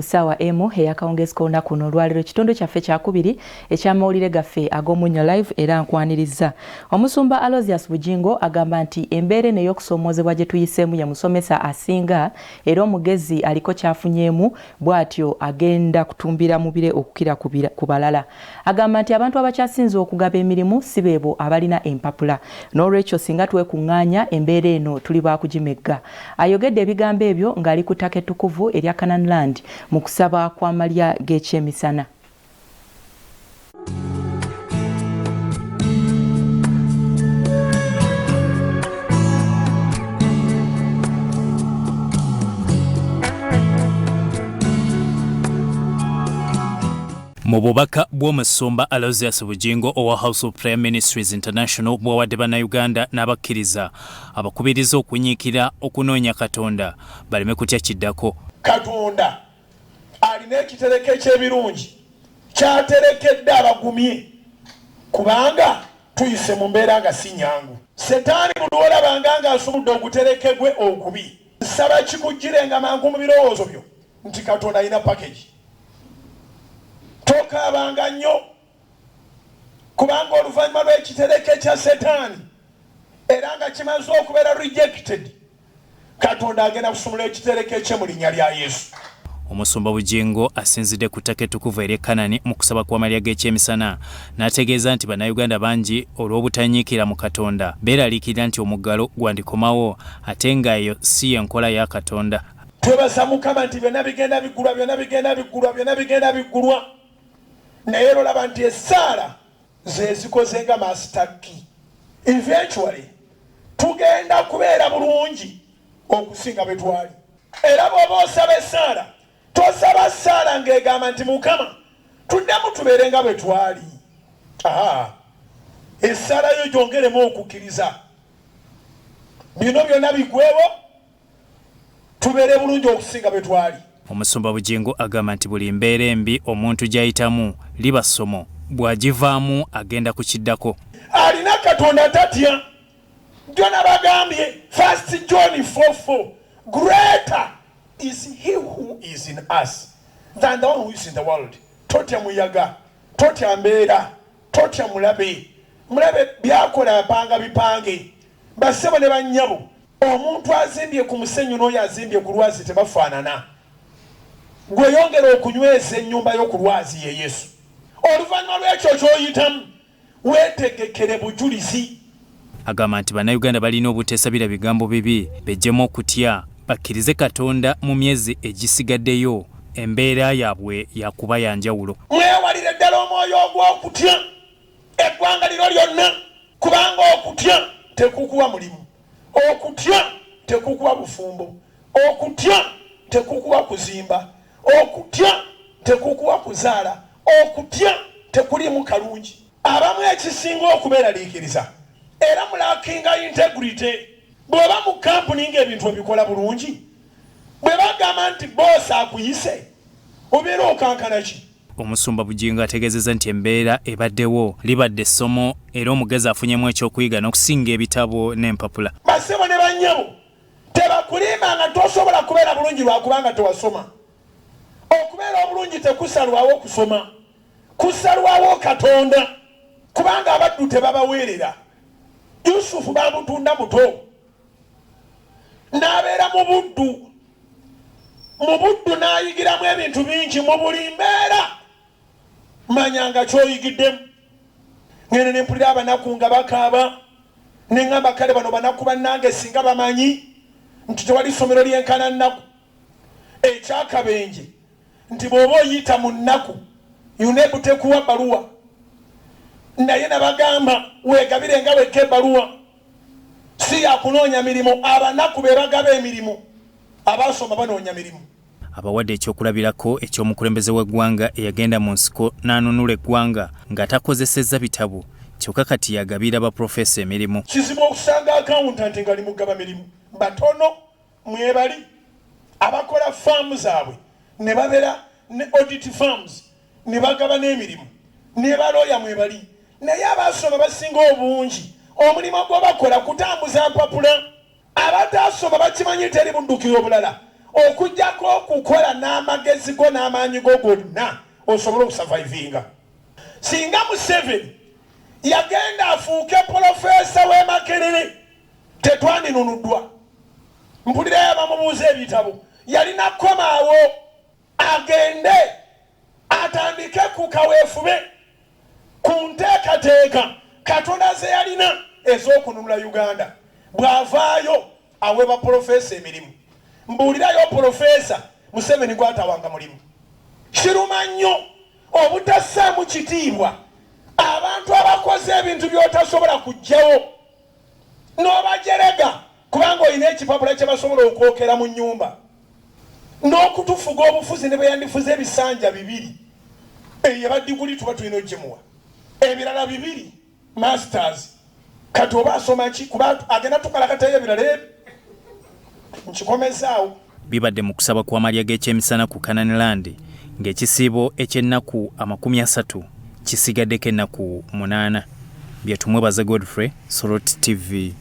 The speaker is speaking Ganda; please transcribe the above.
Sawa emu eyakawungezi konna kuno olwaliro kitundu kyaffe kyakubiri ekyamawulire gaffe ag'omunnyo live era nkwaniriza. Omusumba Alozias Bujjingo agamba nti embeera eno ey'okusoomoozebwa gye tuyiseemu ye musomesa asinga era omugezi aliko kyafunyeemu bw'atyo agenda kutumbira mubire okukira ku balala. Agamba nti abantu abakyasinze okugaba emirimu si beebo abalina empapula n'olwekyo singa twekuŋŋaanya embeera eno tuli baakugimegga. Ayogedde ebigambo ebyo ng'ali ku ttaka ettukuvu erya Canaan Land mu kusaba kwa malya g'ekyemisana. Mu bubaka bw'Omusumba Alozias Bujjingo owa House of Prayer Ministries International bw'awadde bannayuganda n'abakkiriza abakubiriza okunyiikira okunoonya Katonda baleme kutya kiddako. Katonda alina ekitereke eky'ebirungi kyaterekedde abagumye kubanga tuyise mu mbeera nga si nyangu. Setaani buli olabanga ng'asumudde oguterekegwe okubi nsaba kikujjirenga mangu mu birowoozo byo nti Katonda alina package. Tokaabanga nnyo kubanga oluvannyuma lw'ekitereke kya Setaani era nga kimaze okubeera rejected, Katonda agenda kusumula ekitereke kye mu linnya lya Yesu. Omusumba Bujjingo asinzidde ku ttaka ettukuvu erya Kanani mu kusaba kwa malya g'ekyemisana n'ategeeza nti bannayuganda bangi olw'obutanyiikira mu Katonda beeraliikirira nti omuggalo gwandikomawo ate nga eyo si y'enkola ya Katonda. Twebaza Mukama nti byonna bigenda bigenda biggulwa naye olaba nti essaala ze zikoze nga master key. Eventually tugenda kubeera bulungi okusinga bwe twali. Era bw'oba osaba essaala tosaba ssaala ng'egamba nti Mukama tuddemu tubeere nga bwe twali. Essaala yo gyongeremu okukkiriza bino byonna bigwewo tubeere bulungi okusinga bwe twali. Omusumba Bujjingo agamba nti buli mbeera embi omuntu gy'ayitamu liba ssomo, bw'agivaamu agenda kukiddako. Alina Katonda tatya. Jona bagambye 1 John 4:4 greater is he who is in us than the one who is in the world. Totya muyaga, totya mbeera, totya mulabe byakola bapanga bipange basebo ne bannyabo. Omuntu azimbye ku musenyu n'oyo azimbye ku lwazi tebafaanana. Gwe yongera okunyweza ennyumba y'okulwazi ye Yesu. Oluvannyuma lw'ekyo ky'oyitamu weetegekere bujulizi. Agamba nti bannayuganda balina obuteesabira bigambo bibi bejjemu okutya bakkirize Katonda mu myezi egisigaddeyo embeera yaabwe yakuba ya njawulo. Mwewalire ddala omwoyo ogw'okutya eggwanga lino lyonna kubanga okutya tekukuwa mulimu, okutya tekukuwa bufumbo, okutya tekukuwa kuzimba, okutya tekukuwa kuzaala, okutya tekulimu kalungi. Abamu ekisinga okubeeraliikiriza era mulakinga integrity. Bw'oba mu kampuni ng'ebintu ebikola bulungi, bwe bagamba nti boosi akuyise obeera okankana ki? Omusumba Bujjingo ategeezezza nti embeera ebaddewo libadde essomo era omugezi afunyemu ekyokuyiga n'okusinga ebitabo n'empapula. Basebo ne bannyabo tebakulimba nga tosobola kubeera bulungi lwakubanga tewasoma. Okubeera obulungi tekusalwawo kusoma, kusalwawo Katonda kubanga abaddu tebabaweerera. Yusufu bamutunda muto n'abeera mu buddu n'ayigiramu ebintu bingi mu buli mbeera. Manyanga ky'oyigiddemu. Ngene ne mpulira abanaku nga bakaaba ne ngamba kale bano banaku bannange singa bamanyi nti tewali ssomero lyenkana nnaku. Ekyakabenje nti bw'oba oyita mu nnaku yunebu tekuwa bbaluwa naye nabagamba weegabire nga wekka ebbaluwa si yakunoonya mirimu. Abanaku be bagaba emirimu, abasoma banoonya mirimu. Abawadde ekyokulabirako eky'omukulembeze w'eggwanga eyagenda mu nsiko n'anunula eggwanga nga takozesezza bitabo kyokka kati yagabira baprofesa emirimu. Kizibu okusanga akawuntanti nga limugaba mirimu. Batono mwebali abakola faamu zaabwe ne babeera ne audit farms ne bagaba n'emirimu ne balooya mwebali. Naye abasoma basinga obungi omulimu gwe bakola kutambuza mpapula. Abatasoma bakimanyi teri buddukiro bulala okujjako okukola n'amagezi go n'amaanyi go gonna osobola okusurvivinga. Singa Museveni yagenda afuuke Profesa w'e Makerere tetwandinunudwa. Mpulirayo abamubuuza ebitabo. Yalina kkomaawo agende atandike ku kaweefube ku nteekateeka Katonda ze yalina ez'okununula Uganda. Bw'avaayo aweeba Profesa emirimu. Mbuulirayo Profesa Museveni gw'atawanga mulimu. Kiruma nnyo obutassaamu kitiibwa abantu abakoze ebintu by'otasobola kuggyawo n'obajerega kubanga olina ekipapula kye basobola okwokera mu nnyumba n'okutufuga obufuzi ne bwe yandifuza ebisanja 2 eyabadiguli tuba tulina ogimuwa ebirala 2 masters kati oba asoma ki kuba agenda tukalakateyo ebirala ebyo nkikomezaawo. Bibadde mu kusaba kwa Maria g'ekyemisana ku Kananiland ng'ekisiibo eky'ennaku 30 kisigaddeko ennaku 8. Byetumwebaza Godfrey, Soroti TV.